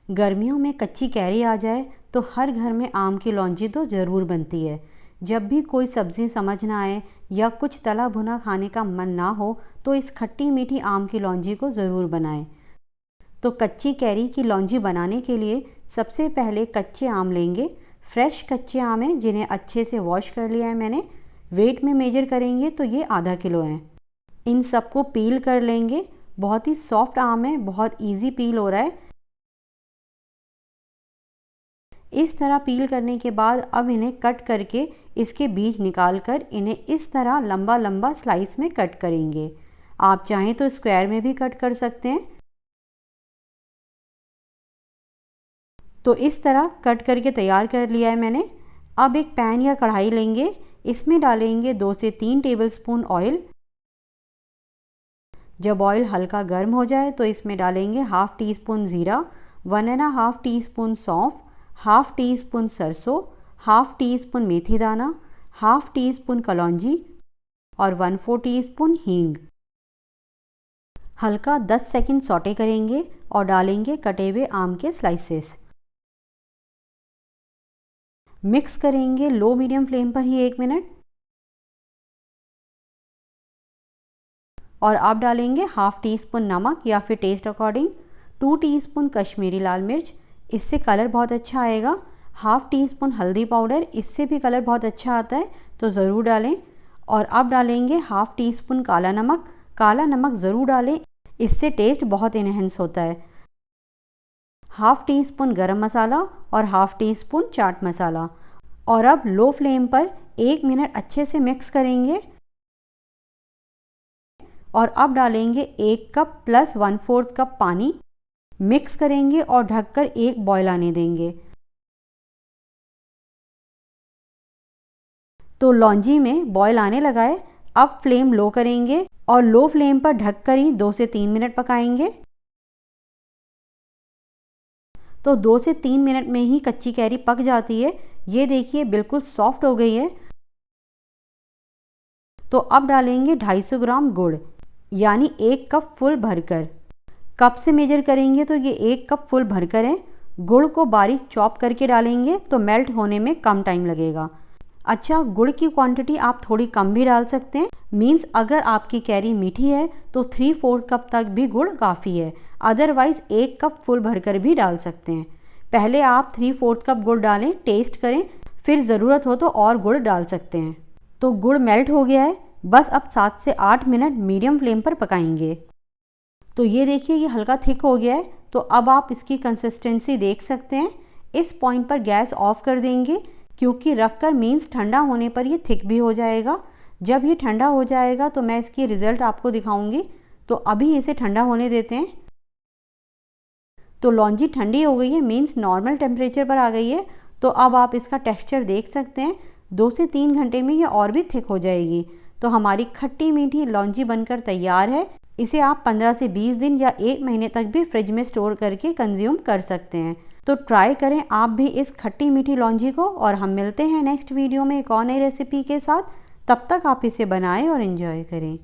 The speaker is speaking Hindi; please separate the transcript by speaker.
Speaker 1: गर्मियों में कच्ची कैरी आ जाए तो हर घर में आम की लौंजी तो ज़रूर बनती है। जब भी कोई सब्ज़ी समझ ना आए या कुछ तला भुना खाने का मन ना हो तो इस खट्टी मीठी आम की लौंजी को ज़रूर बनाएं। तो कच्ची कैरी की लौंजी बनाने के लिए सबसे पहले कच्चे आम लेंगे। फ्रेश कच्चे आम हैं जिन्हें अच्छे से वॉश कर लिया है मैंने। वेट में मेजर करेंगे तो ये आधा किलो हैं। इन सबको पील कर लेंगे। बहुत ही सॉफ्ट आम है, बहुत इजी पील हो रहा है। इस तरह पील करने के बाद अब इन्हें कट करके इसके बीज निकालकर इन्हें इस तरह लंबा लंबा स्लाइस में कट करेंगे। आप चाहें तो स्क्वायर में भी कट कर सकते हैं। तो इस तरह कट करके तैयार कर लिया है मैंने। अब एक पैन या कढ़ाई लेंगे, इसमें डालेंगे 2 से 3 टेबलस्पून ऑयल। जब ऑयल हल्का गर्म हो जाए तो इसमें डालेंगे हाफ टी स्पून ज़ीरा, 1.5 टीस्पून सौंफ, हाफ टी स्पून सरसों, हाफ टी स्पून मेथी दाना, हाफ टी स्पून कलौंजी और 1/4 टीस्पून हींग। हल्का 10 सेकंड सौटे करेंगे और डालेंगे कटे हुए आम के स्लाइसेस। मिक्स करेंगे लो मीडियम फ्लेम पर ही 1 मिनट। और अब डालेंगे हाफ टी स्पून नमक या फिर टेस्ट अकॉर्डिंग, 2 टीस्पून कश्मीरी लाल मिर्च, इससे कलर बहुत अच्छा आएगा। हाफ टी स्पून हल्दी पाउडर, इससे भी कलर बहुत अच्छा आता है तो ज़रूर डालें। और अब डालेंगे हाफ टी स्पून काला नमक। काला नमक ज़रूर डालें, इससे टेस्ट बहुत इनहेंस होता है। हाफ टी स्पून गरम मसाला और half tea spoon chaat masala. और अब लो फ्लेम पर 1 मिनट अच्छे से मिक्स करेंगे। और अब डालेंगे 1 कप प्लस 1/4 कप पानी। मिक्स करेंगे और ढककर एक बॉयल आने देंगे। तो लौंजी में बॉयल आने लगा है। अब फ्लेम लो करेंगे और लो फ्लेम पर ढककर ही 2 से 3 मिनट पकाएंगे। तो 2 से 3 मिनट में ही कच्ची कैरी पक जाती है। ये देखिए बिल्कुल सॉफ्ट हो गई है। तो अब डालेंगे 250 ग्राम गुड़, यानी 1 कप फुल भरकर। कप से मेजर करेंगे तो ये 1 कप फुल भरकर है। गुड़ को बारीक चॉप करके डालेंगे तो मेल्ट होने में कम टाइम लगेगा। अच्छा, गुड़ की क्वांटिटी आप थोड़ी कम भी डाल सकते हैं। मीन्स अगर आपकी कैरी मीठी है तो 3/4 कप तक भी गुड़ काफ़ी है। अदरवाइज़ 1 कप फुल भरकर भी डाल सकते हैं। पहले आप 3/4 कप गुड़ डालें, टेस्ट करें, फिर ज़रूरत हो तो और गुड़ डाल सकते हैं। तो गुड़ मेल्ट हो गया है। बस अब 7 से 8 मिनट मीडियम फ्लेम पर पकाएंगे। तो ये देखिए ये हल्का थिक हो गया है। तो अब आप इसकी कंसिस्टेंसी देख सकते हैं। इस पॉइंट पर गैस ऑफ कर देंगे, क्योंकि रखकर मीन्स ठंडा होने पर ये थिक भी हो जाएगा। जब ये ठंडा हो जाएगा तो मैं इसकी रिज़ल्ट आपको दिखाऊंगी। तो अभी इसे ठंडा होने देते हैं। तो लौंजी ठंडी हो गई है, मीन्स नॉर्मल टेम्परेचर पर आ गई है। तो अब आप इसका टेक्सचर देख सकते हैं। 2 से 3 घंटे में ये और भी थिक हो जाएगी। तो हमारी खट्टी मीठी लौंजी बनकर तैयार है। इसे आप 15 से 20 दिन या 1 महीने तक भी फ्रिज में स्टोर करके कंज्यूम कर सकते हैं। तो ट्राई करें आप भी इस खट्टी मीठी लौंजी को। और हम मिलते हैं नेक्स्ट वीडियो में एक और नई रेसिपी के साथ। तब तक आप इसे बनाएं और एंजॉय करें।